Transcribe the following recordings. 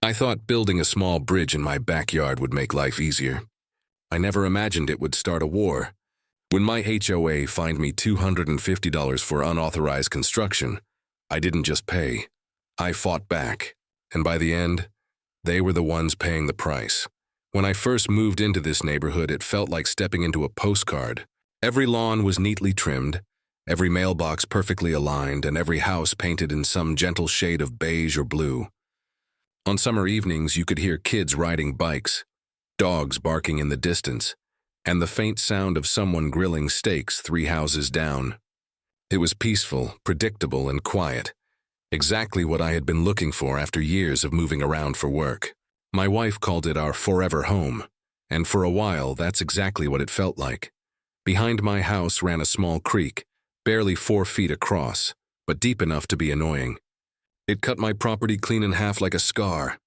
I thought building a small bridge in my backyard would make life easier. I never imagined it would start a war. When my HOA fined me $250 for unauthorized construction, I didn't just pay. I fought back, and by the end, they were the ones paying the price. When I first moved into this neighborhood, it felt like stepping into a postcard. Every lawn was neatly trimmed, every mailbox perfectly aligned, and every house painted in some gentle shade of beige or blue. On summer evenings, you could hear kids riding bikes, dogs barking in the distance, and the faint sound of someone grilling steaks 3 houses down. It was peaceful, predictable, and quiet. Exactly what I had been looking for after years of moving around for work. My wife called it our forever home, and for a while, that's exactly what it felt like. Behind my house ran a small creek, barely 4 feet across, but deep enough to be annoying. It cut my property clean in half like a scar.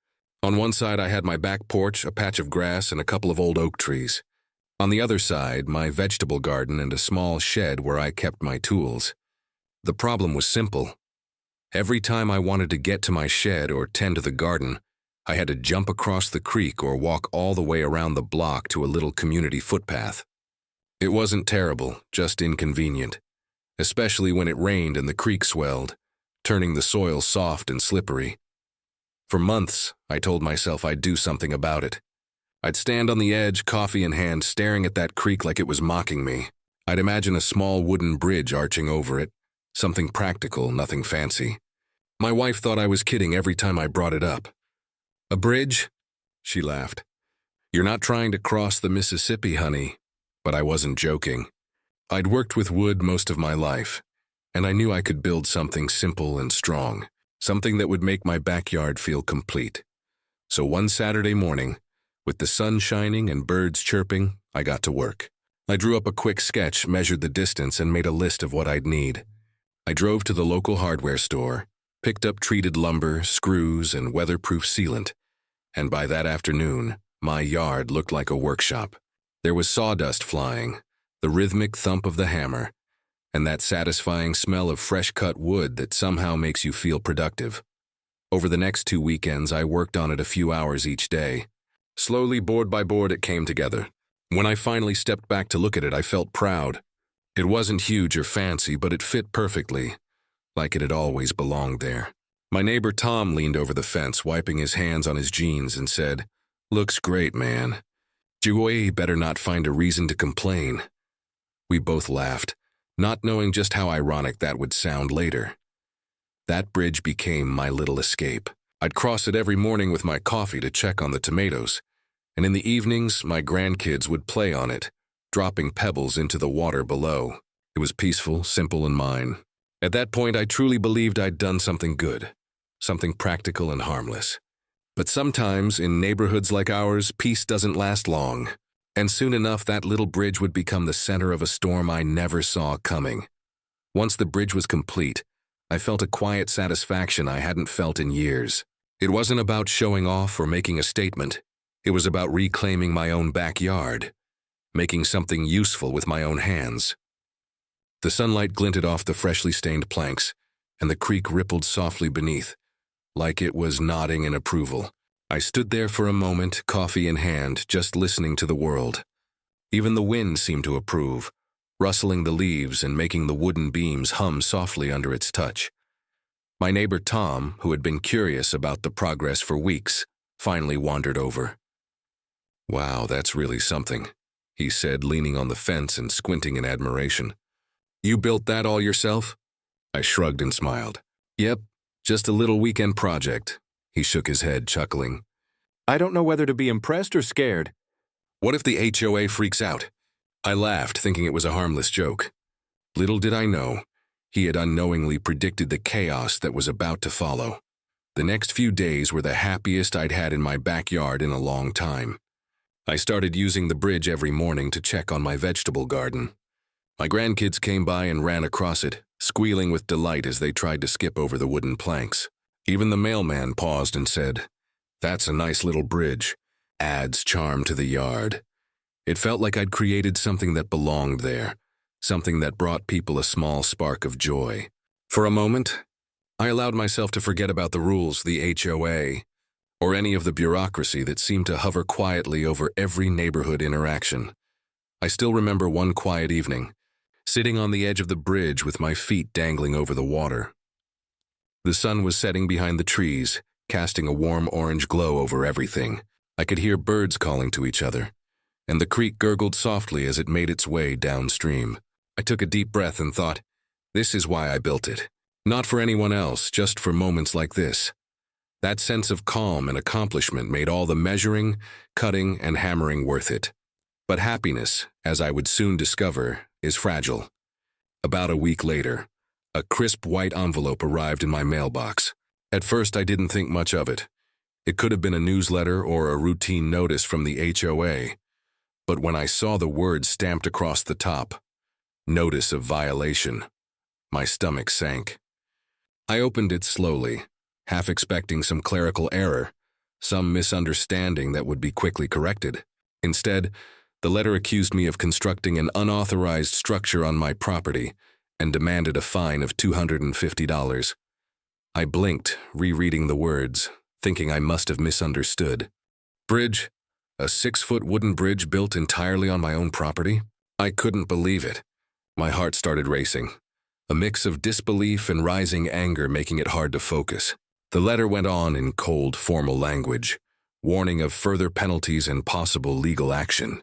On one side, I had my back porch, a patch of grass, and a couple of old oak trees. On the other side, my vegetable garden and a small shed where I kept my tools. The problem was simple. Every time I wanted to get to my shed or tend to the garden, I had to jump across the creek or walk all the way around the block to a little community footpath. It wasn't terrible, just inconvenient, especially when it rained and the creek swelled, turning the soil soft and slippery. For months, I told myself I'd do something about it. I'd stand on the edge, coffee in hand, staring at that creek like it was mocking me. I'd imagine a small wooden bridge arching over it, something practical, nothing fancy. My wife thought I was kidding every time I brought it up. "A bridge?" She laughed. "You're not trying to cross the Mississippi, honey." But I wasn't joking. I'd worked with wood most of my life, and I knew I could build something simple and strong, something that would make my backyard feel complete. So one Saturday morning, with the sun shining and birds chirping, I got to work. I drew up a quick sketch, measured the distance, and made a list of what I'd need. I drove to the local hardware store, picked up treated lumber, screws, and weatherproof sealant, and by that afternoon, my yard looked like a workshop. There was sawdust flying, the rhythmic thump of the hammer, and that satisfying smell of fresh-cut wood that somehow makes you feel productive. Over the next 2 weekends, I worked on it a few hours each day. Slowly, board by board, it came together. When I finally stepped back to look at it, I felt proud. It wasn't huge or fancy, but it fit perfectly, like it had always belonged there. My neighbor Tom leaned over the fence, wiping his hands on his jeans, and said, "Looks great, man. Joey better not find a reason to complain." We both laughed, not knowing just how ironic that would sound later. That bridge became my little escape. I'd cross it every morning with my coffee to check on the tomatoes, and in the evenings, my grandkids would play on it, dropping pebbles into the water below. It was peaceful, simple, and mine. At that point, I truly believed I'd done something good, something practical and harmless. But sometimes, in neighborhoods like ours, peace doesn't last long, and soon enough that little bridge would become the center of a storm I never saw coming. Once the bridge was complete, I felt a quiet satisfaction I hadn't felt in years. It wasn't about showing off or making a statement. It was about reclaiming my own backyard, making something useful with my own hands. The sunlight glinted off the freshly stained planks, and the creek rippled softly beneath, like it was nodding in approval. I stood there for a moment, coffee in hand, just listening to the world. Even the wind seemed to approve, rustling the leaves and making the wooden beams hum softly under its touch. My neighbor Tom, who had been curious about the progress for weeks, finally wandered over. "Wow, that's really something," he said, leaning on the fence and squinting in admiration. "You built that all yourself?" I shrugged and smiled. "Yep, just a little weekend project." He shook his head, chuckling. "I don't know whether to be impressed or scared." "What if the HOA freaks out?" I laughed, thinking it was a harmless joke. Little did I know, he had unknowingly predicted the chaos that was about to follow. The next few days were the happiest I'd had in my backyard in a long time. I started using the bridge every morning to check on my vegetable garden. My grandkids came by and ran across it, squealing with delight as they tried to skip over the wooden planks. Even the mailman paused and said, "That's a nice little bridge. Adds charm to the yard." It felt like I'd created something that belonged there, something that brought people a small spark of joy. For a moment, I allowed myself to forget about the rules, the HOA, or any of the bureaucracy that seemed to hover quietly over every neighborhood interaction. I still remember one quiet evening, sitting on the edge of the bridge with my feet dangling over the water. The sun was setting behind the trees, casting a warm orange glow over everything. I could hear birds calling to each other, and the creek gurgled softly as it made its way downstream. I took a deep breath and thought, this is why I built it. Not for anyone else, just for moments like this. That sense of calm and accomplishment made all the measuring, cutting, and hammering worth it. But happiness, as I would soon discover, is fragile. About a week later, a crisp white envelope arrived in my mailbox. At first, I didn't think much of it. It could have been a newsletter or a routine notice from the HOA. But when I saw the words stamped across the top, "Notice of Violation," my stomach sank. I opened it slowly, half expecting some clerical error, some misunderstanding that would be quickly corrected. Instead, the letter accused me of constructing an unauthorized structure on my property and demanded a fine of $250. I blinked, rereading the words, thinking I must have misunderstood. Bridge? A 6-foot wooden bridge built entirely on my own property? I couldn't believe it. My heart started racing, a mix of disbelief and rising anger making it hard to focus. The letter went on in cold, formal language, warning of further penalties and possible legal action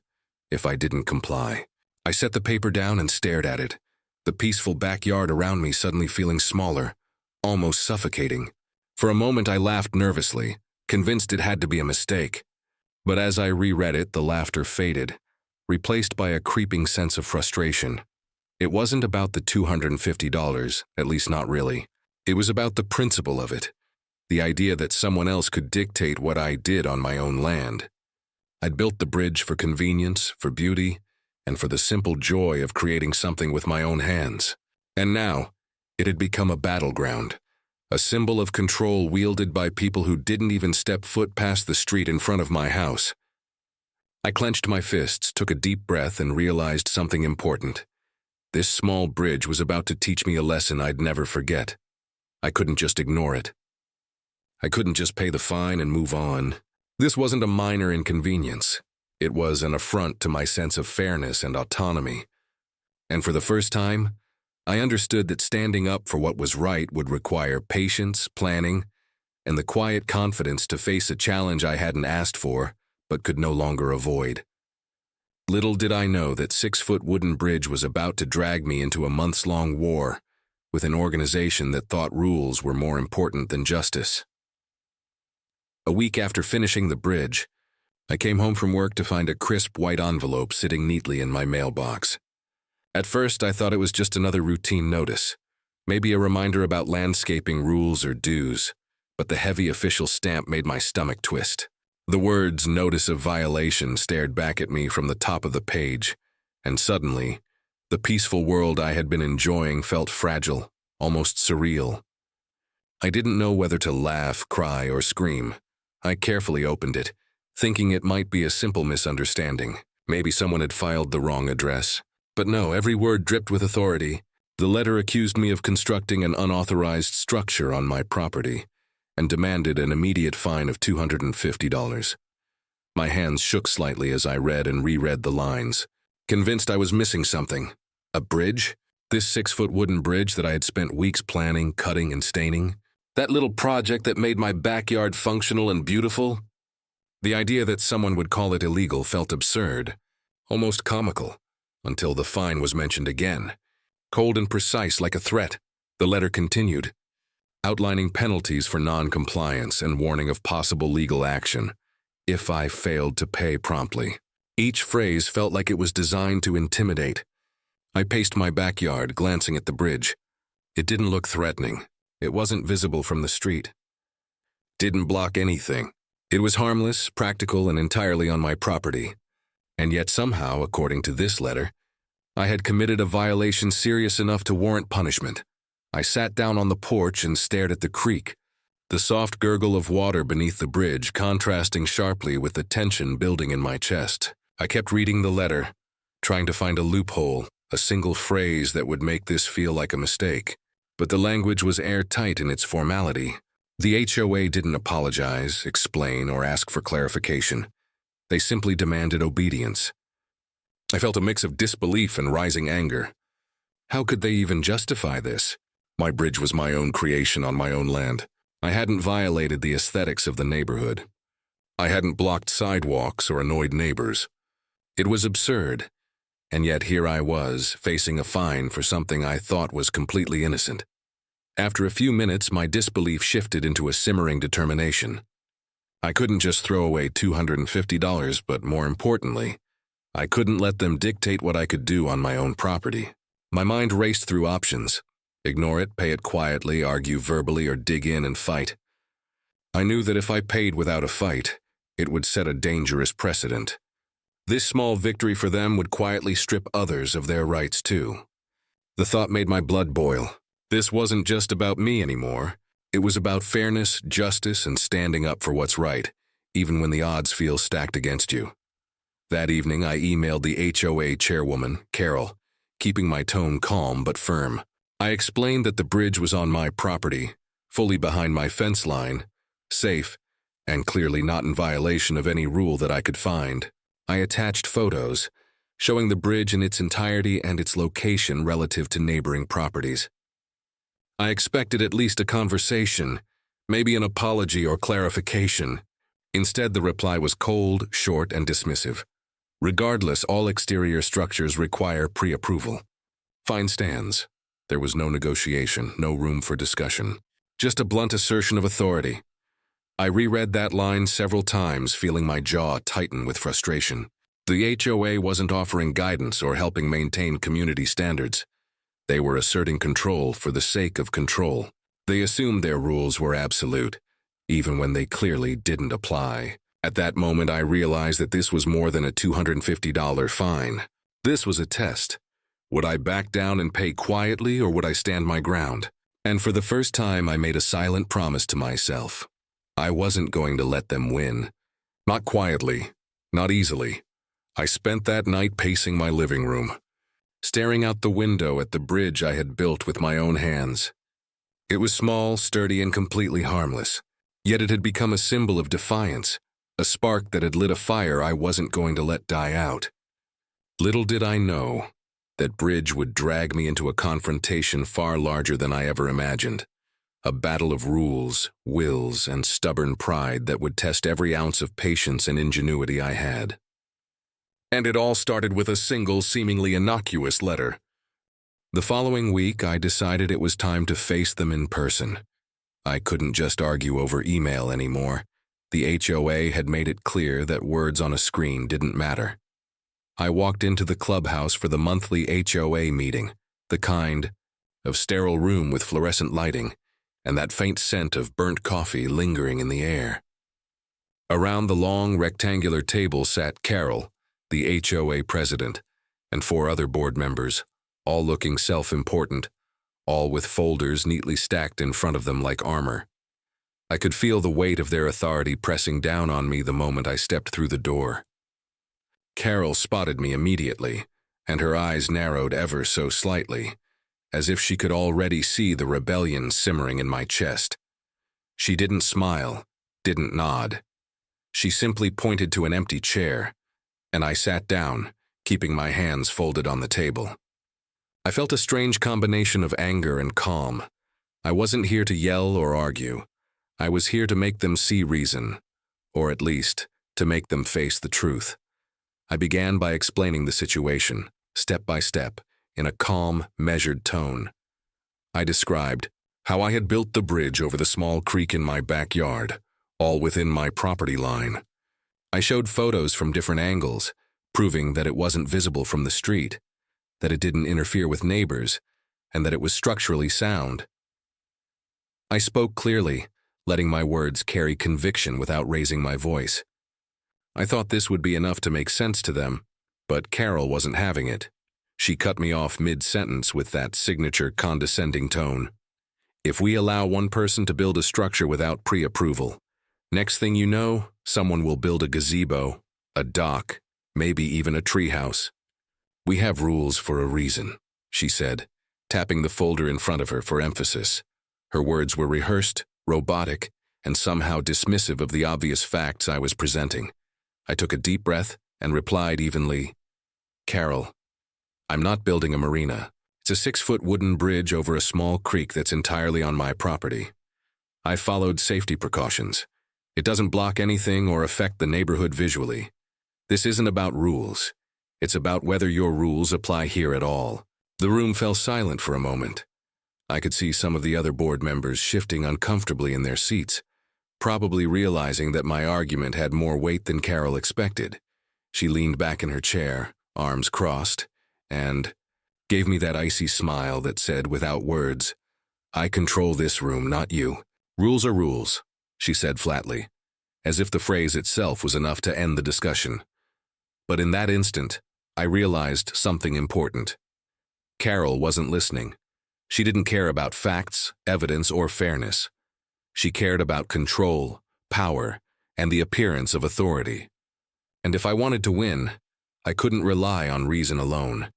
if I didn't comply. I set the paper down and stared at it, the peaceful backyard around me suddenly feeling smaller, almost suffocating. For a moment I laughed nervously, convinced it had to be a mistake. But as I reread it, the laughter faded, replaced by a creeping sense of frustration. It wasn't about the $250, at least not really. It was about the principle of it, the idea that someone else could dictate what I did on my own land. I'd built the bridge for convenience, for beauty, and for the simple joy of creating something with my own hands. And now, it had become a battleground, a symbol of control wielded by people who didn't even step foot past the street in front of my house. I clenched my fists, took a deep breath, and realized something important. This small bridge was about to teach me a lesson I'd never forget. I couldn't just ignore it. I couldn't just pay the fine and move on. This wasn't a minor inconvenience. It was an affront to my sense of fairness and autonomy. And for the first time, I understood that standing up for what was right would require patience, planning, and the quiet confidence to face a challenge I hadn't asked for, but could no longer avoid. Little did I know that 6-foot wooden bridge was about to drag me into a months-long war with an organization that thought rules were more important than justice. A week after finishing the bridge, I came home from work to find a crisp white envelope sitting neatly in my mailbox. At first, I thought it was just another routine notice, maybe a reminder about landscaping rules or dues, but the heavy official stamp made my stomach twist. The words "Notice of Violation" stared back at me from the top of the page, and suddenly, the peaceful world I had been enjoying felt fragile, almost surreal. I didn't know whether to laugh, cry, or scream. I carefully opened it, thinking it might be a simple misunderstanding. Maybe someone had filed the wrong address. But no, every word dripped with authority. The letter accused me of constructing an unauthorized structure on my property and demanded an immediate fine of $250. My hands shook slightly as I read and reread the lines, convinced I was missing something. A bridge? This 6-foot wooden bridge that I had spent weeks planning, cutting, and staining? That little project that made my backyard functional and beautiful? The idea that someone would call it illegal felt absurd, almost comical, until the fine was mentioned again. Cold and precise like a threat, the letter continued, outlining penalties for non-compliance and warning of possible legal action if I failed to pay promptly. Each phrase felt like it was designed to intimidate. I paced my backyard, glancing at the bridge. It didn't look threatening. It wasn't visible from the street. Didn't block anything. It was harmless, practical, and entirely on my property. And yet somehow, according to this letter, I had committed a violation serious enough to warrant punishment. I sat down on the porch and stared at the creek, the soft gurgle of water beneath the bridge contrasting sharply with the tension building in my chest. I kept reading the letter, trying to find a loophole, a single phrase that would make this feel like a mistake. But the language was airtight in its formality. The HOA didn't apologize, explain, or ask for clarification. They simply demanded obedience. I felt a mix of disbelief and rising anger. How could they even justify this? My bridge was my own creation on my own land. I hadn't violated the aesthetics of the neighborhood. I hadn't blocked sidewalks or annoyed neighbors. It was absurd, and yet here I was, facing a fine for something I thought was completely innocent. After a few minutes, my disbelief shifted into a simmering determination. I couldn't just throw away $250, but more importantly, I couldn't let them dictate what I could do on my own property. My mind raced through options. Ignore it, pay it quietly, argue verbally, or dig in and fight. I knew that if I paid without a fight, it would set a dangerous precedent. This small victory for them would quietly strip others of their rights too. The thought made my blood boil. This wasn't just about me anymore. It was about fairness, justice, and standing up for what's right, even when the odds feel stacked against you. That evening, I emailed the HOA chairwoman, Carol, keeping my tone calm but firm. I explained that the bridge was on my property, fully behind my fence line, safe, and clearly not in violation of any rule that I could find. I attached photos, showing the bridge in its entirety and its location relative to neighboring properties. I expected at least a conversation, maybe an apology or clarification. Instead, the reply was cold, short, and dismissive. Regardless, all exterior structures require pre-approval. Fine stands. There was no negotiation, no room for discussion. Just a blunt assertion of authority. I reread that line several times, feeling my jaw tighten with frustration. The HOA wasn't offering guidance or helping maintain community standards. They were asserting control for the sake of control. They assumed their rules were absolute, even when they clearly didn't apply. At that moment, I realized that this was more than a $250 fine. This was a test. Would I back down and pay quietly, or would I stand my ground? And for the first time, I made a silent promise to myself. I wasn't going to let them win. Not quietly, not easily. I spent that night pacing my living room, staring out the window at the bridge I had built with my own hands. It was small, sturdy, and completely harmless. Yet it had become a symbol of defiance, a spark that had lit a fire I wasn't going to let die out. Little did I know that bridge would drag me into a confrontation far larger than I ever imagined. A battle of rules, wills, and stubborn pride that would test every ounce of patience and ingenuity I had. And it all started with a single, seemingly innocuous letter. The following week, I decided it was time to face them in person. I couldn't just argue over email anymore. The HOA had made it clear that words on a screen didn't matter. I walked into the clubhouse for the monthly HOA meeting, the kind of sterile room with fluorescent lighting and that faint scent of burnt coffee lingering in the air. Around the long, rectangular table sat Carol, the HOA president, and 4 other board members, all looking self-important, all with folders neatly stacked in front of them like armor. I could feel the weight of their authority pressing down on me the moment I stepped through the door. Carol spotted me immediately, and her eyes narrowed ever so slightly, as if she could already see the rebellion simmering in my chest. She didn't smile, didn't nod. She simply pointed to an empty chair, and I sat down, keeping my hands folded on the table. I felt a strange combination of anger and calm. I wasn't here to yell or argue. I was here to make them see reason, or at least, to make them face the truth. I began by explaining the situation, step by step, in a calm, measured tone. I described how I had built the bridge over the small creek in my backyard, all within my property line. I showed photos from different angles, proving that it wasn't visible from the street, that it didn't interfere with neighbors, and that it was structurally sound. I spoke clearly, letting my words carry conviction without raising my voice. I thought this would be enough to make sense to them, but Carol wasn't having it. She cut me off mid-sentence with that signature condescending tone. If we allow one person to build a structure without pre-approval, next thing you know, someone will build a gazebo, a dock, maybe even a treehouse. We have rules for a reason, she said, tapping the folder in front of her for emphasis. Her words were rehearsed, robotic, and somehow dismissive of the obvious facts I was presenting. I took a deep breath and replied evenly, "Carol, I'm not building a marina. It's a 6-foot wooden bridge over a small creek that's entirely on my property. I followed safety precautions. It doesn't block anything or affect the neighborhood visually. This isn't about rules. It's about whether your rules apply here at all." The room fell silent for a moment. I could see some of the other board members shifting uncomfortably in their seats, probably realizing that my argument had more weight than Carol expected. She leaned back in her chair, arms crossed, and gave me that icy smile that said without words, "I control this room, not you. Rules are rules," she said flatly, as if the phrase itself was enough to end the discussion. But in that instant, I realized something important. Carol wasn't listening. She didn't care about facts, evidence, or fairness. She cared about control, power, and the appearance of authority. And if I wanted to win, I couldn't rely on reason alone.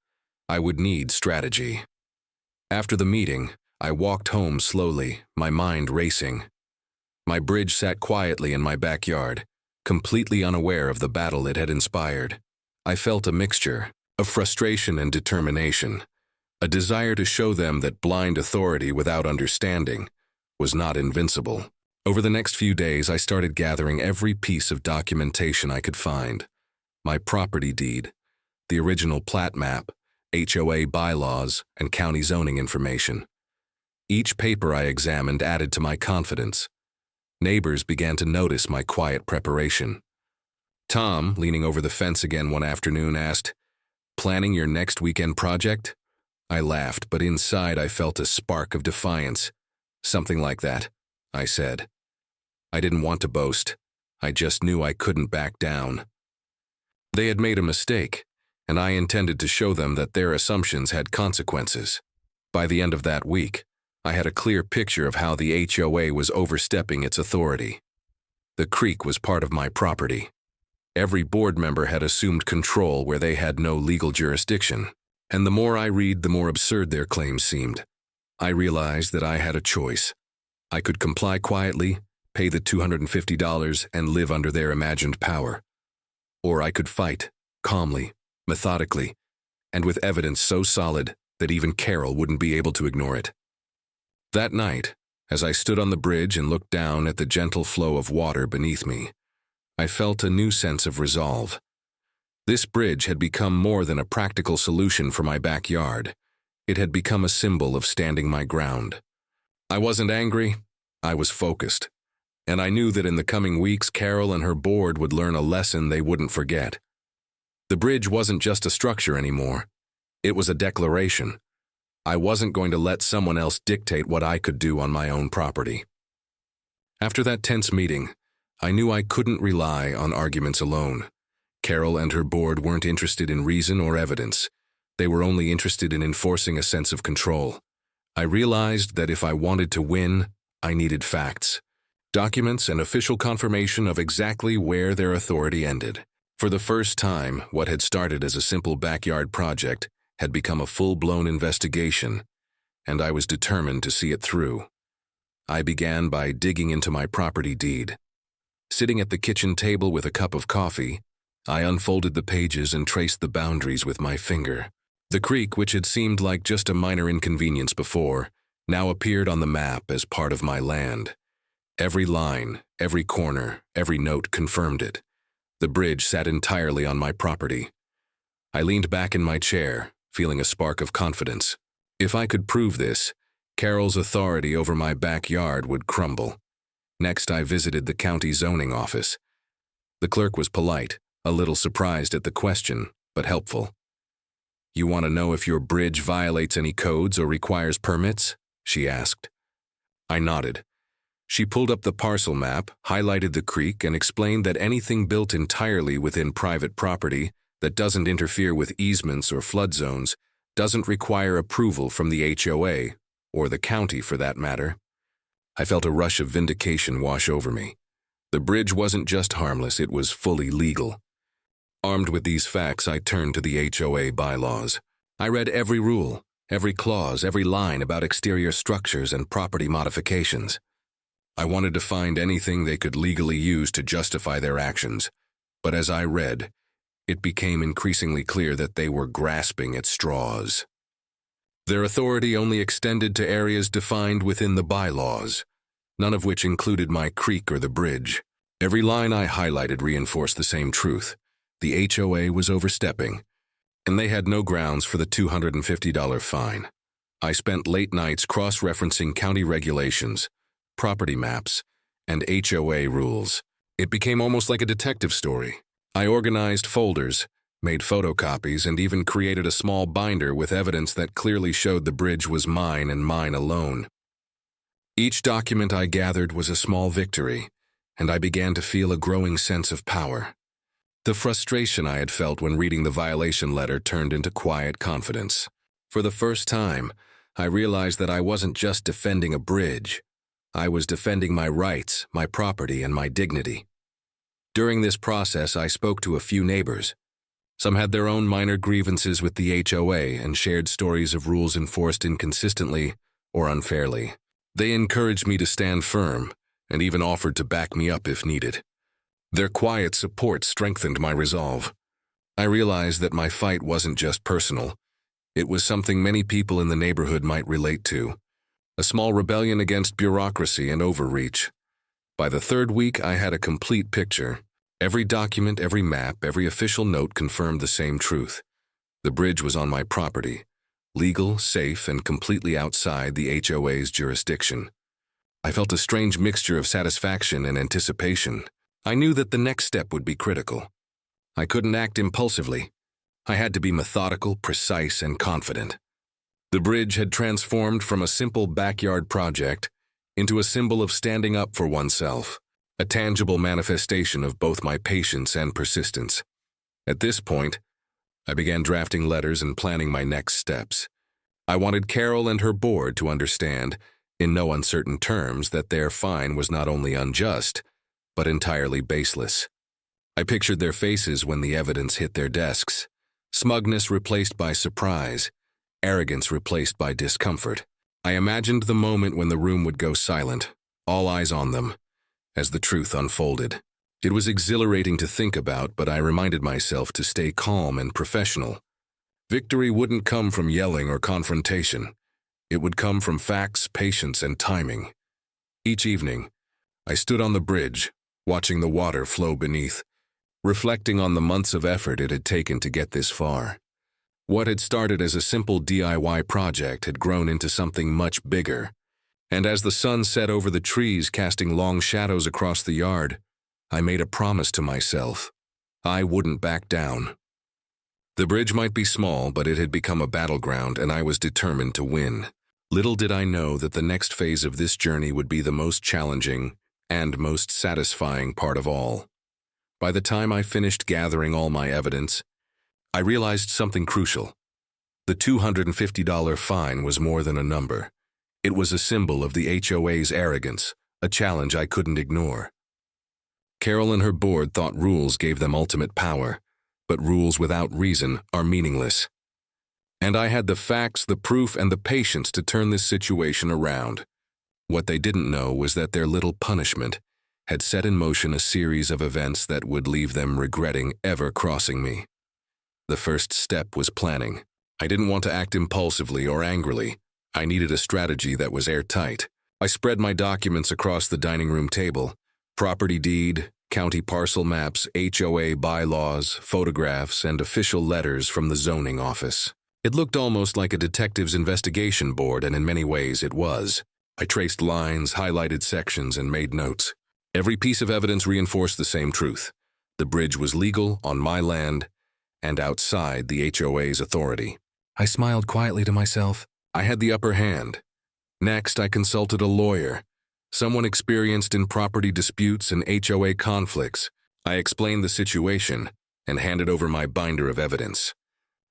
I would need strategy. After the meeting, I walked home slowly, my mind racing. My bridge sat quietly in my backyard, completely unaware of the battle it had inspired. I felt a mixture of frustration and determination, a desire to show them that blind authority without understanding was not invincible. Over the next few days, I started gathering every piece of documentation I could find. My property deed, the original plat map, HOA bylaws, and county zoning information. Each paper I examined added to my confidence. Neighbors began to notice my quiet preparation. Tom, leaning over the fence again one afternoon, asked, "Planning your next weekend project?" I laughed, but inside I felt a spark of defiance. "Something like that," I said. I didn't want to boast. I just knew I couldn't back down. They had made a mistake, and I intended to show them that their assumptions had consequences. By the end of that week, I had a clear picture of how the HOA was overstepping its authority. The creek was part of my property. Every board member had assumed control where they had no legal jurisdiction, and the more I read, the more absurd their claims seemed. I realized that I had a choice. I could comply quietly, pay the $250, and live under their imagined power. Or I could fight, calmly, methodically, and with evidence so solid that even Carol wouldn't be able to ignore it. That night, as I stood on the bridge and looked down at the gentle flow of water beneath me, I felt a new sense of resolve. This bridge had become more than a practical solution for my backyard. It had become a symbol of standing my ground. I wasn't angry, I was focused. And I knew that in the coming weeks, Carol and her board would learn a lesson they wouldn't forget. The bridge wasn't just a structure anymore. It was a declaration. I wasn't going to let someone else dictate what I could do on my own property. After that tense meeting, I knew I couldn't rely on arguments alone. Carol and her board weren't interested in reason or evidence. They were only interested in enforcing a sense of control. I realized that if I wanted to win, I needed facts. Documents and official confirmation of exactly where their authority ended. For the first time, what had started as a simple backyard project had become a full-blown investigation, and I was determined to see it through. I began by digging into my property deed. Sitting at the kitchen table with a cup of coffee, I unfolded the pages and traced the boundaries with my finger. The creek, which had seemed like just a minor inconvenience before, now appeared on the map as part of my land. Every line, every corner, every note confirmed it. The bridge sat entirely on my property. I leaned back in my chair, feeling a spark of confidence. If I could prove this, Carol's authority over my backyard would crumble. Next, I visited the county zoning office. The clerk was polite, a little surprised at the question, but helpful. "You want to know if your bridge violates any codes or requires permits?" she asked. I nodded. She pulled up the parcel map, highlighted the creek, and explained that anything built entirely within private property that doesn't interfere with easements or flood zones doesn't require approval from the HOA, or the county for that matter. I felt a rush of vindication wash over me. The bridge wasn't just harmless, it was fully legal. Armed with these facts, I turned to the HOA bylaws. I read every rule, every clause, every line about exterior structures and property modifications. I wanted to find anything they could legally use to justify their actions, but as I read, it became increasingly clear that they were grasping at straws. Their authority only extended to areas defined within the bylaws, none of which included my creek or the bridge. Every line I highlighted reinforced the same truth. The HOA was overstepping, and they had no grounds for the $250 fine. I spent late nights cross-referencing county regulations, property maps, and HOA rules. It became almost like a detective story. I organized folders, made photocopies, and even created a small binder with evidence that clearly showed the bridge was mine and mine alone. Each document I gathered was a small victory, and I began to feel a growing sense of power. The frustration I had felt when reading the violation letter turned into quiet confidence. For the first time, I realized that I wasn't just defending a bridge. I was defending my rights, my property, and my dignity. During this process, I spoke to a few neighbors. Some had their own minor grievances with the HOA and shared stories of rules enforced inconsistently or unfairly. They encouraged me to stand firm and even offered to back me up if needed. Their quiet support strengthened my resolve. I realized that my fight wasn't just personal. It was something many people in the neighborhood might relate to. A small rebellion against bureaucracy and overreach. By the third week, I had a complete picture. Every document, every map, every official note confirmed the same truth. The bridge was on my property, legal, safe, and completely outside the HOA's jurisdiction. I felt a strange mixture of satisfaction and anticipation. I knew that the next step would be critical. I couldn't act impulsively. I had to be methodical, precise, and confident. The bridge had transformed from a simple backyard project into a symbol of standing up for oneself, a tangible manifestation of both my patience and persistence. At this point, I began drafting letters and planning my next steps. I wanted Carol and her board to understand, in no uncertain terms, that their fine was not only unjust, but entirely baseless. I pictured their faces when the evidence hit their desks, smugness replaced by surprise, arrogance replaced by discomfort. I imagined the moment when the room would go silent, all eyes on them, as the truth unfolded. It was exhilarating to think about, but I reminded myself to stay calm and professional. Victory wouldn't come from yelling or confrontation. It would come from facts, patience, and timing. Each evening, I stood on the bridge, watching the water flow beneath, reflecting on the months of effort it had taken to get this far. What had started as a simple DIY project had grown into something much bigger, and as the sun set over the trees casting long shadows across the yard, I made a promise to myself. I wouldn't back down. The bridge might be small, but it had become a battleground, and I was determined to win. Little did I know that the next phase of this journey would be the most challenging and most satisfying part of all. By the time I finished gathering all my evidence, I realized something crucial. The $250 fine was more than a number. It was a symbol of the HOA's arrogance, a challenge I couldn't ignore. Carol and her board thought rules gave them ultimate power, but rules without reason are meaningless. And I had the facts, the proof, and the patience to turn this situation around. What they didn't know was that their little punishment had set in motion a series of events that would leave them regretting ever crossing me. The first step was planning. I didn't want to act impulsively or angrily. I needed a strategy that was airtight. I spread my documents across the dining room table. Property deed, county parcel maps, HOA bylaws, photographs, and official letters from the zoning office. It looked almost like a detective's investigation board, and in many ways it was. I traced lines, highlighted sections, and made notes. Every piece of evidence reinforced the same truth. The bridge was legal, on my land, and outside the HOA's authority. I smiled quietly to myself. I had the upper hand. Next, I consulted a lawyer, someone experienced in property disputes and HOA conflicts. I explained the situation and handed over my binder of evidence.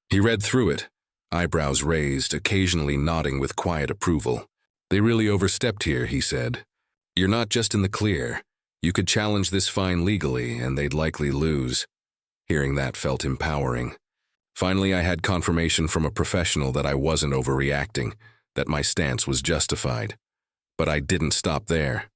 He read through it, eyebrows raised, occasionally nodding with quiet approval. "They really overstepped here," he said. "You're not just in the clear. You could challenge this fine legally, and they'd likely lose." Hearing that felt empowering. Finally, I had confirmation from a professional that I wasn't overreacting, that my stance was justified. But I didn't stop there.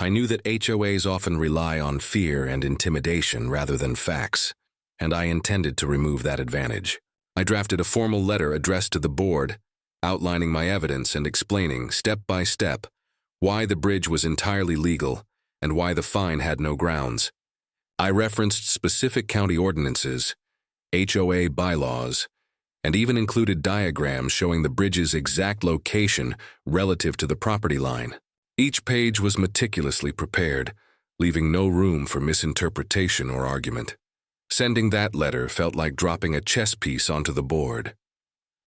I knew that HOAs often rely on fear and intimidation rather than facts, and I intended to remove that advantage. I drafted a formal letter addressed to the board, outlining my evidence and explaining, step by step, why the bridge was entirely legal and why the fine had no grounds. I referenced specific county ordinances, HOA bylaws, and even included diagrams showing the bridge's exact location relative to the property line. Each page was meticulously prepared, leaving no room for misinterpretation or argument. Sending that letter felt like dropping a chess piece onto the board.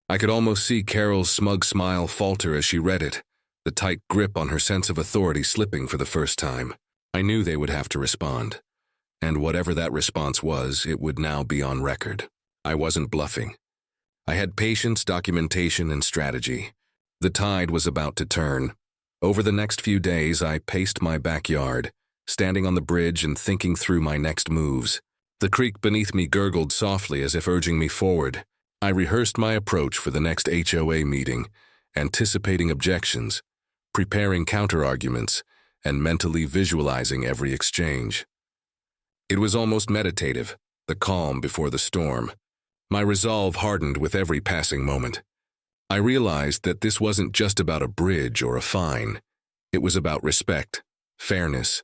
I could almost see Carol's smug smile falter as she read it, the tight grip on her sense of authority slipping for the first time. I knew they would have to respond, and whatever that response was, it would now be on record. I wasn't bluffing. I had patience, documentation, and strategy. The tide was about to turn. Over the next few days, I paced my backyard, standing on the bridge and thinking through my next moves. The creek beneath me gurgled softly as if urging me forward. I rehearsed my approach for the next HOA meeting, anticipating objections, preparing counterarguments, and mentally visualizing every exchange. It was almost meditative, the calm before the storm. My resolve hardened with every passing moment. I realized that this wasn't just about a bridge or a fine. It was about respect, fairness,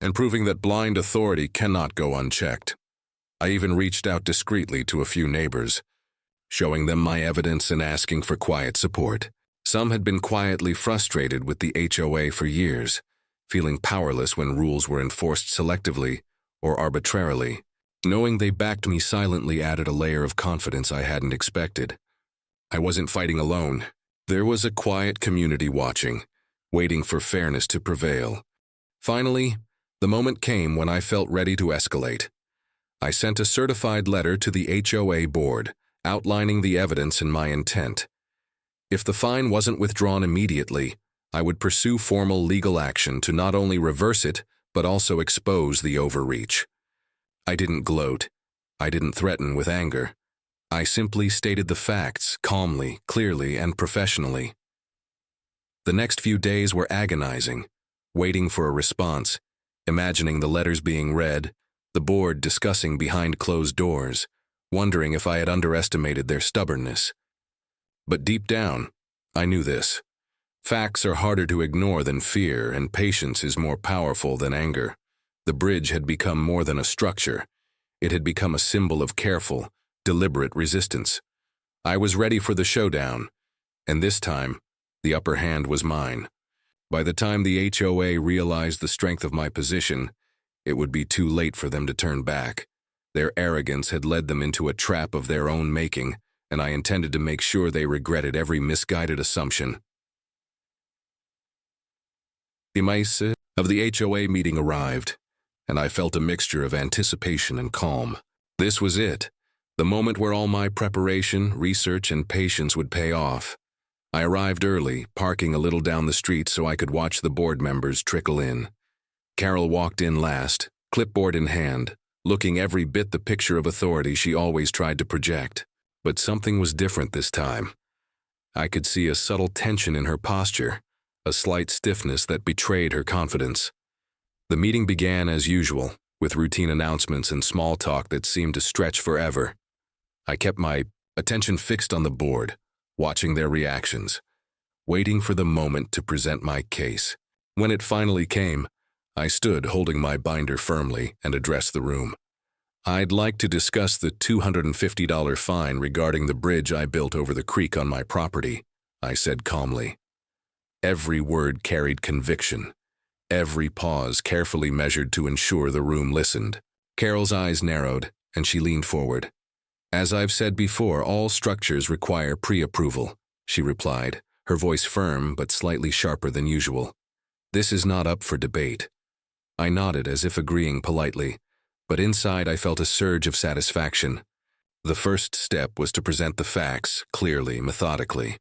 and proving that blind authority cannot go unchecked. I even reached out discreetly to a few neighbors, showing them my evidence and asking for quiet support. Some had been quietly frustrated with the HOA for years, feeling powerless when rules were enforced selectively or arbitrarily. Knowing they backed me silently added a layer of confidence I hadn't expected. I wasn't fighting alone. There was a quiet community watching, waiting for fairness to prevail. Finally, the moment came when I felt ready to escalate. I sent a certified letter to the HOA board, outlining the evidence and my intent. If the fine wasn't withdrawn immediately, I would pursue formal legal action to not only reverse it, but also expose the overreach. I didn't gloat. I didn't threaten with anger. I simply stated the facts, calmly, clearly, and professionally. The next few days were agonizing, waiting for a response, imagining the letters being read, the board discussing behind closed doors, wondering if I had underestimated their stubbornness. But deep down, I knew this. Facts are harder to ignore than fear, and patience is more powerful than anger. The bridge had become more than a structure. It had become a symbol of careful, deliberate resistance. I was ready for the showdown, and this time, the upper hand was mine. By the time the HOA realized the strength of my position, it would be too late for them to turn back. Their arrogance had led them into a trap of their own making, and I intended to make sure they regretted every misguided assumption. The mice of the HOA meeting arrived, and I felt a mixture of anticipation and calm. This was it, the moment where all my preparation, research, and patience would pay off. I arrived early, parking a little down the street so I could watch the board members trickle in. Carol walked in last, clipboard in hand, looking every bit the picture of authority she always tried to project. But something was different this time. I could see a subtle tension in her posture, a slight stiffness that betrayed her confidence. The meeting began as usual, with routine announcements and small talk that seemed to stretch forever. I kept my attention fixed on the board, watching their reactions, waiting for the moment to present my case. When it finally came, I stood holding my binder firmly and addressed the room. I'd like to discuss the $250 fine regarding the bridge I built over the creek on my property, I said calmly. Every word carried conviction. Every pause carefully measured to ensure the room listened. Carol's eyes narrowed, and she leaned forward. As I've said before, all structures require pre-approval, she replied, her voice firm but slightly sharper than usual. This is not up for debate. I nodded as if agreeing politely, but inside I felt a surge of satisfaction. The first step was to present the facts, clearly, methodically.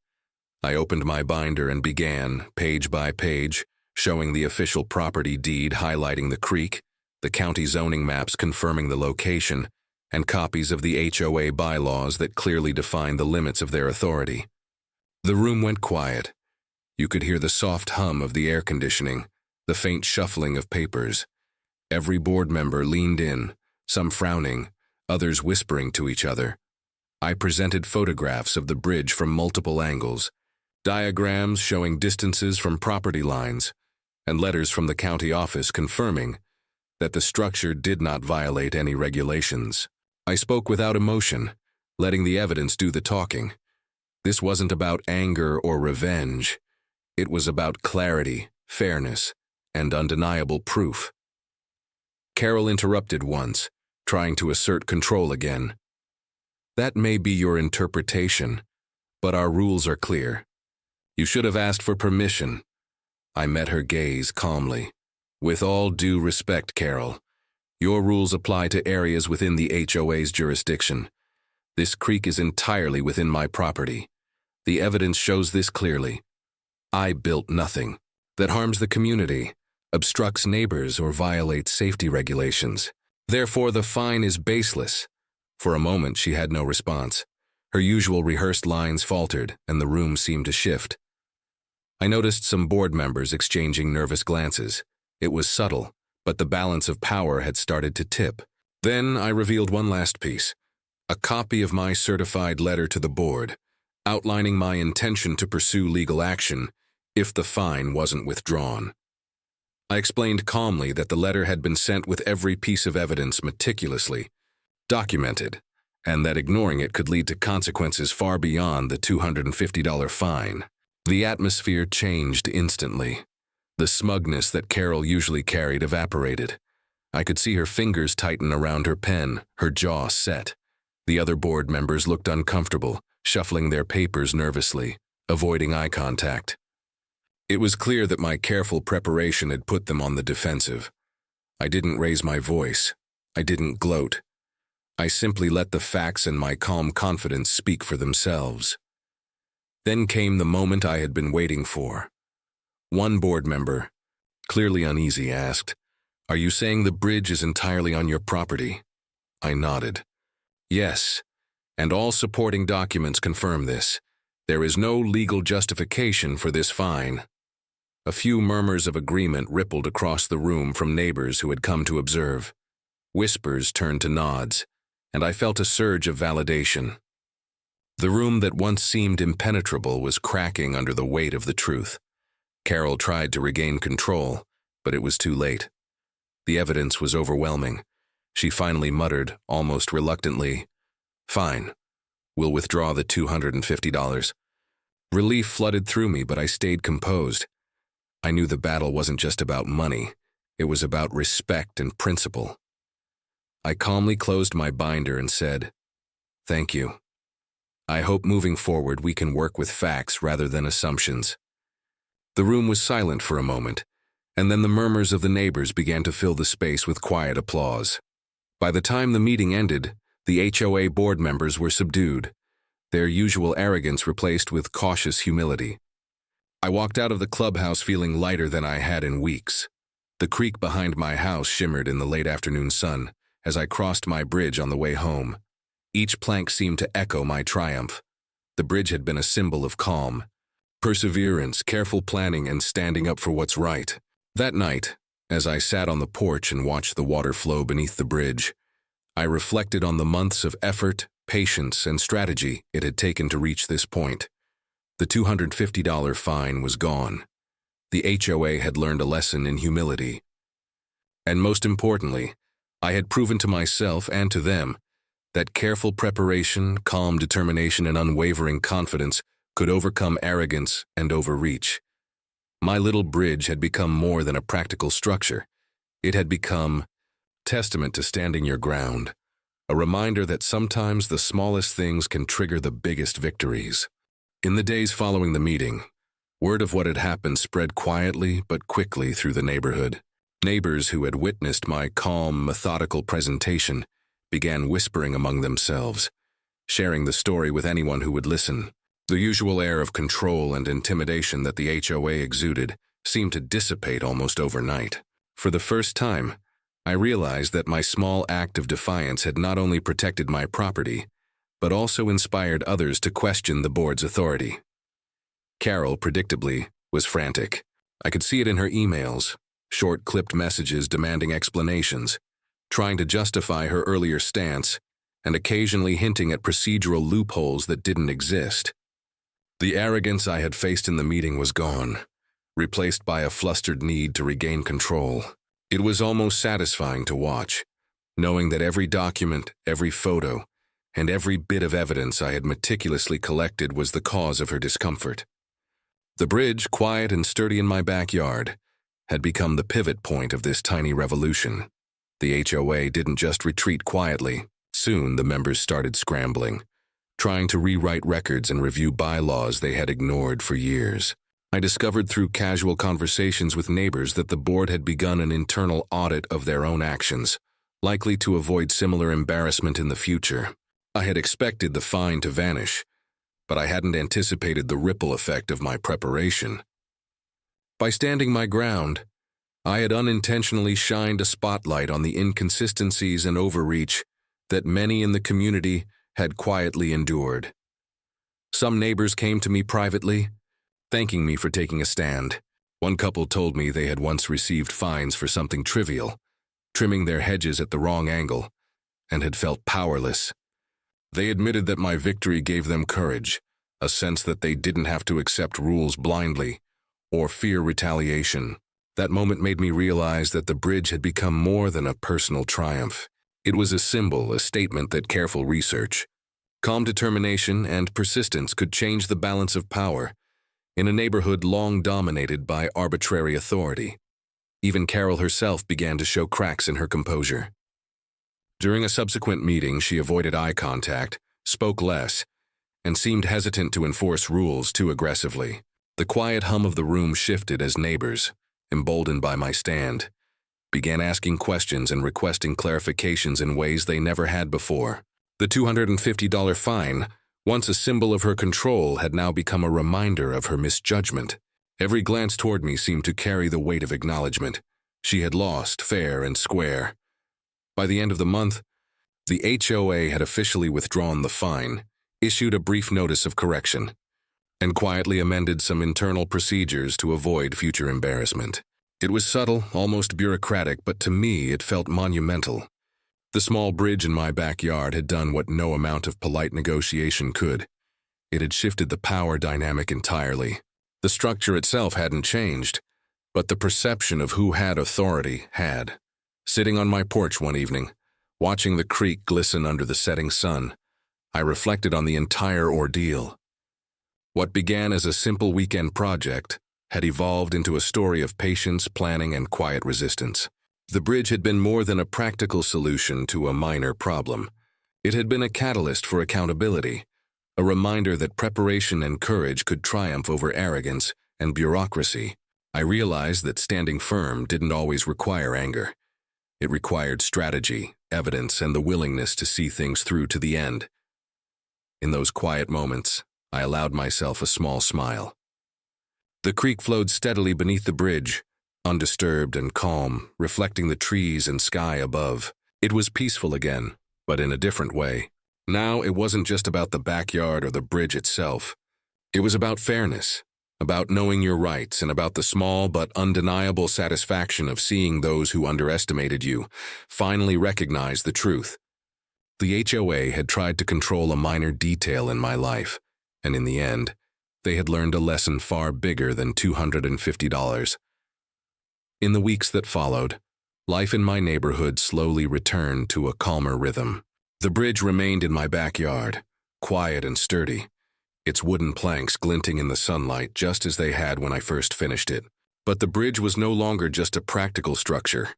I opened my binder and began, page by page, showing the official property deed highlighting the creek, the county zoning maps confirming the location, and copies of the HOA bylaws that clearly define the limits of their authority. The room went quiet. You could hear the soft hum of the air conditioning, the faint shuffling of papers. Every board member leaned in, some frowning, others whispering to each other. I presented photographs of the bridge from multiple angles, diagrams showing distances from property lines, and letters from the county office confirming that the structure did not violate any regulations. I spoke without emotion, letting the evidence do the talking. This wasn't about anger or revenge. It was about clarity, fairness, and undeniable proof. Carol interrupted once, trying to assert control again. That may be your interpretation, but our rules are clear. You should have asked for permission. I met her gaze calmly. With all due respect, Carol, your rules apply to areas within the HOA's jurisdiction. This creek is entirely within my property. The evidence shows this clearly. I built nothing that harms the community, obstructs neighbors, or violates safety regulations. Therefore, the fine is baseless. For a moment, she had no response. Her usual rehearsed lines faltered, and the room seemed to shift. I noticed some board members exchanging nervous glances. It was subtle, but the balance of power had started to tip. Then I revealed one last piece, a copy of my certified letter to the board, outlining my intention to pursue legal action if the fine wasn't withdrawn. I explained calmly that the letter had been sent with every piece of evidence meticulously documented, and that ignoring it could lead to consequences far beyond the $250 fine. The atmosphere changed instantly. The smugness that Carol usually carried evaporated. I could see her fingers tighten around her pen, her jaw set. The other board members looked uncomfortable, shuffling their papers nervously, avoiding eye contact. It was clear that my careful preparation had put them on the defensive. I didn't raise my voice. I didn't gloat. I simply let the facts and my calm confidence speak for themselves. Then came the moment I had been waiting for. One board member, clearly uneasy, asked, "Are you saying the bridge is entirely on your property?" I nodded. Yes, and all supporting documents confirm this. There is no legal justification for this fine. A few murmurs of agreement rippled across the room from neighbors who had come to observe. Whispers turned to nods, and I felt a surge of validation. The room that once seemed impenetrable was cracking under the weight of the truth. Carol tried to regain control, but it was too late. The evidence was overwhelming. She finally muttered, almost reluctantly, "Fine. We'll withdraw the $250. Relief flooded through me, but I stayed composed. I knew the battle wasn't just about money. It was about respect and principle. I calmly closed my binder and said, "Thank you. I hope moving forward we can work with facts rather than assumptions." The room was silent for a moment, and then the murmurs of the neighbors began to fill the space with quiet applause. By the time the meeting ended, the HOA board members were subdued, their usual arrogance replaced with cautious humility. I walked out of the clubhouse feeling lighter than I had in weeks. The creek behind my house shimmered in the late afternoon sun as I crossed my bridge on the way home. Each plank seemed to echo my triumph. The bridge had been a symbol of calm, perseverance, careful planning, and standing up for what's right. That night, as I sat on the porch and watched the water flow beneath the bridge, I reflected on the months of effort, patience, and strategy it had taken to reach this point. The $250 fine was gone. The HOA had learned a lesson in humility. And most importantly, I had proven to myself and to them that careful preparation, calm determination, and unwavering confidence could overcome arrogance and overreach. My little bridge had become more than a practical structure. It had become testament to standing your ground, a reminder that sometimes the smallest things can trigger the biggest victories. In the days following the meeting, word of what had happened spread quietly but quickly through the neighborhood. Neighbors who had witnessed my calm, methodical presentation began whispering among themselves, sharing the story with anyone who would listen. The usual air of control and intimidation that the HOA exuded seemed to dissipate almost overnight. For the first time, I realized that my small act of defiance had not only protected my property, but also inspired others to question the board's authority. Carol, predictably, was frantic. I could see it in her emails, short clipped messages demanding explanations, trying to justify her earlier stance, and occasionally hinting at procedural loopholes that didn't exist. The arrogance I had faced in the meeting was gone, replaced by a flustered need to regain control. It was almost satisfying to watch, knowing that every document, every photo, and every bit of evidence I had meticulously collected was the cause of her discomfort. The bridge, quiet and sturdy in my backyard, had become the pivot point of this tiny revolution. The HOA didn't just retreat quietly. Soon the members started scrambling, trying to rewrite records and review bylaws they had ignored for years. I discovered through casual conversations with neighbors that the board had begun an internal audit of their own actions, likely to avoid similar embarrassment in the future. I had expected the fine to vanish, but I hadn't anticipated the ripple effect of my preparation. By standing my ground, I had unintentionally shined a spotlight on the inconsistencies and overreach that many in the community had quietly endured. Some neighbors came to me privately, thanking me for taking a stand. One couple told me they had once received fines for something trivial, trimming their hedges at the wrong angle, and had felt powerless. They admitted that my victory gave them courage, a sense that they didn't have to accept rules blindly or fear retaliation. That moment made me realize that the bridge had become more than a personal triumph. It was a symbol, a statement that careful research, calm determination, and persistence could change the balance of power in a neighborhood long dominated by arbitrary authority. Even Carol herself began to show cracks in her composure. During a subsequent meeting, she avoided eye contact, spoke less, and seemed hesitant to enforce rules too aggressively. The quiet hum of the room shifted as neighbors, emboldened by my stand, began asking questions and requesting clarifications in ways they never had before. The $250 fine, once a symbol of her control, had now become a reminder of her misjudgment. Every glance toward me seemed to carry the weight of acknowledgement. She had lost, fair and square. By the end of the month, the HOA had officially withdrawn the fine, issued a brief notice of correction, and quietly amended some internal procedures to avoid future embarrassment. It was subtle, almost bureaucratic, but to me it felt monumental. The small bridge in my backyard had done what no amount of polite negotiation could. It had shifted the power dynamic entirely. The structure itself hadn't changed, but the perception of who had authority had. Sitting on my porch one evening, watching the creek glisten under the setting sun, I reflected on the entire ordeal. What began as a simple weekend project had evolved into a story of patience, planning, and quiet resistance. The bridge had been more than a practical solution to a minor problem. It had been a catalyst for accountability, a reminder that preparation and courage could triumph over arrogance and bureaucracy. I realized that standing firm didn't always require anger. It required strategy, evidence, and the willingness to see things through to the end. In those quiet moments, I allowed myself a small smile. The creek flowed steadily beneath the bridge, undisturbed and calm, reflecting the trees and sky above. It was peaceful again, but in a different way. Now it wasn't just about the backyard or the bridge itself. It was about fairness, about knowing your rights, and about the small but undeniable satisfaction of seeing those who underestimated you finally recognize the truth. The HOA had tried to control a minor detail in my life, and in the end, they had learned a lesson far bigger than $250. In the weeks that followed, life in my neighborhood slowly returned to a calmer rhythm. The bridge remained in my backyard, quiet and sturdy, its wooden planks glinting in the sunlight just as they had when I first finished it. But the bridge was no longer just a practical structure.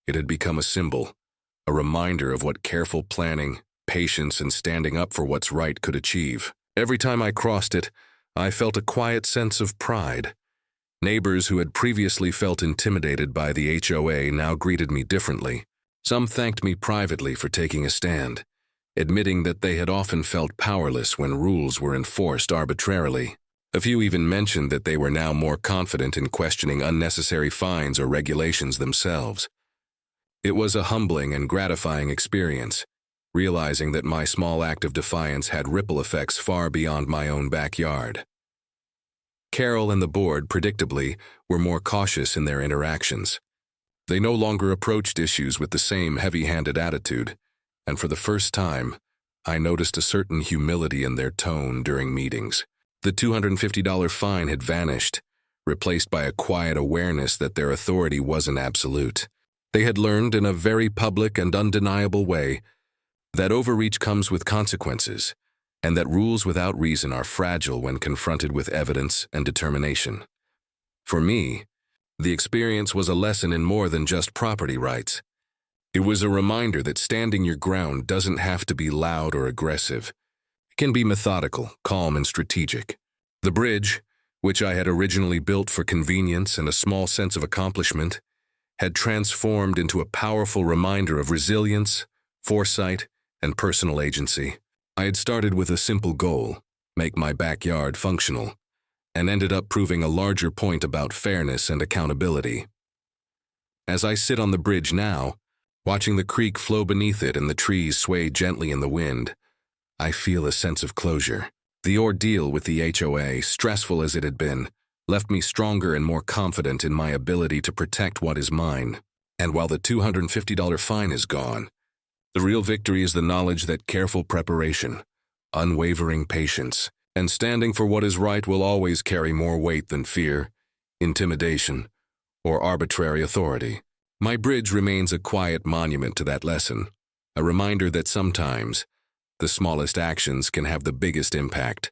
It had become a symbol, a reminder of what careful planning, patience, and standing up for what's right could achieve. Every time I crossed it, I felt a quiet sense of pride. Neighbors who had previously felt intimidated by the HOA now greeted me differently. Some thanked me privately for taking a stand, admitting that they had often felt powerless when rules were enforced arbitrarily. A few even mentioned that they were now more confident in questioning unnecessary fines or regulations themselves. It was a humbling and gratifying experience, realizing that my small act of defiance had ripple effects far beyond my own backyard. Carol and the board, predictably, were more cautious in their interactions. They no longer approached issues with the same heavy-handed attitude, and for the first time, I noticed a certain humility in their tone during meetings. The $250 fine had vanished, replaced by a quiet awareness that their authority wasn't absolute. They had learned in a very public and undeniable way that overreach comes with consequences, and that rules without reason are fragile when confronted with evidence and determination. For me, the experience was a lesson in more than just property rights. It was a reminder that standing your ground doesn't have to be loud or aggressive. It can be methodical, calm, and strategic. The bridge, which I had originally built for convenience and a small sense of accomplishment, had transformed into a powerful reminder of resilience, foresight, and personal agency. I had started with a simple goal: make my backyard functional, and ended up proving a larger point about fairness and accountability. As I sit on the bridge now, watching the creek flow beneath it and the trees sway gently in the wind, I feel a sense of closure. The ordeal with the HOA, stressful as it had been, left me stronger and more confident in my ability to protect what is mine. And while the $250 fine is gone, the real victory is the knowledge that careful preparation, unwavering patience, and standing for what is right will always carry more weight than fear, intimidation, or arbitrary authority. My bridge remains a quiet monument to that lesson, a reminder that sometimes the smallest actions can have the biggest impact.